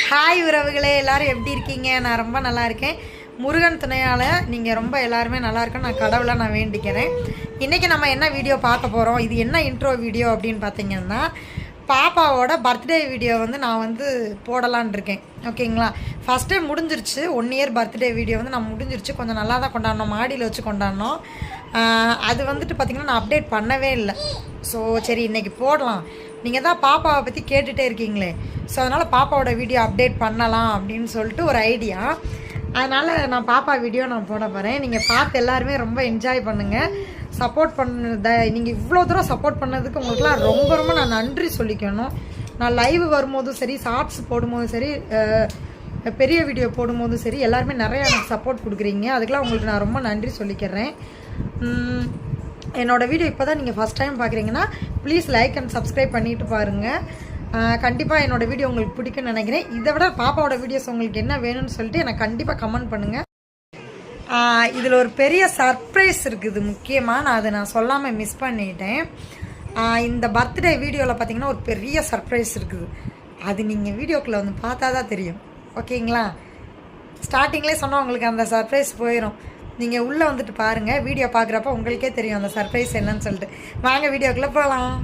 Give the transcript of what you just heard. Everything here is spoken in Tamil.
ஹாய் உறவுகளே, எல்லோரும் எப்படி இருக்கீங்க? நான் ரொம்ப நல்லா இருக்கேன். முருகன் துணையால் நீங்கள் ரொம்ப எல்லாருமே நல்லா இருக்குன்னு நான் கடவுளை வேண்டிக்கிறேன். இன்றைக்கி நம்ம என்ன வீடியோ பார்க்க போகிறோம், இது என்ன இன்ட்ரோ வீடியோ அப்படின்னு பார்த்தீங்கன்னா, பாப்பாவோட பர்த்டே வீடியோ நான் போடலான் இருக்கேன். ஓகேங்களா? ஃபஸ்ட் டைம் முடிஞ்சிருச்சு. 1 இயர் பர்த்டே வீடியோ நான் முடிஞ்சிருச்சு. கொஞ்சம் நல்லா தான் கொண்டாடினோம், மாடியில் வச்சு கொண்டாடினோம். அது பார்த்திங்கன்னா நான் அப்டேட் பண்ணவே இல்லை. ஸோ சரி இன்றைக்கி போடலாம். நீங்கள் தான் பாப்பாவை பற்றி கேட்டுகிட்டே இருக்கீங்களே, ஸோ அதனால் பாப்பாவோட வீடியோ அப்டேட் பண்ணலாம் அப்படின்னு சொல்லிட்டு ஒரு ஐடியா. அதனால் நான் பாப்பா வீடியோ போட போகிறேன். நீங்கள் பார்த்து எல்லாருமே ரொம்ப என்ஜாய் பண்ணுங்கள். சப்போர்ட் பண்ண நீங்கள் இவ்வளோ தூரம் சப்போர்ட் பண்ணதுக்கு உங்களுக்குலாம் ரொம்ப ரொம்ப நான் நன்றி சொல்லிக்கணும். நான் லைவ் வரும்போதும் சரி, ஷார்ட்ஸ் போடும்போதும் சரி, பெரிய வீடியோ போடும்போதும் சரி, எல்லாருமே நிறையா எனக்கு சப்போர்ட் கொடுக்குறீங்க. அதுக்கெலாம் உங்களுக்கு நான் ரொம்ப நன்றி சொல்லிக்கிறேன். என்னோடய வீடியோ இப்போ தான் நீங்கள் ஃபஸ்ட் டைம் பார்க்குறீங்கன்னா ப்ளீஸ் லைக் அண்ட் சப்ஸ்கிரைப் பண்ணிவிட்டு பாருங்கள். கண்டிப்பாக என்னோடய வீடியோ உங்களுக்கு பிடிக்குன்னு நினைக்கிறேன். இதை விட பாப்பாவோட வீடியோஸ் உங்களுக்கு என்ன வேணும்னு சொல்லிட்டு எனக்கு கண்டிப்பாக கமெண்ட் பண்ணுங்கள். இதில் ஒரு பெரிய சர்ப்ரைஸ் இருக்குது. முக்கியமாக நான் சொல்லாமல் மிஸ் பண்ணிட்டேன். இந்த பர்த்டே வீடியோவில் பார்த்தீங்கன்னா ஒரு பெரிய சர்ப்ரைஸ் இருக்குது. அது நீங்கள் வீடியோக்குள்ளே பார்த்தா தான் தெரியும். ஓகேங்களா? ஸ்டார்டிங்லேயே சொன்னால் உங்களுக்கு அந்த சர்ப்ரைஸ் போயிடும். நீங்கள் உள்ளே பாருங்கள். வீடியோ பார்க்குறப்ப உங்களுக்கே தெரியும் அந்த சர்ப்ரைஸ் என்னன்னு சொல்லிட்டு. வாங்க வீடியோக்குள்ளே போகலாம்.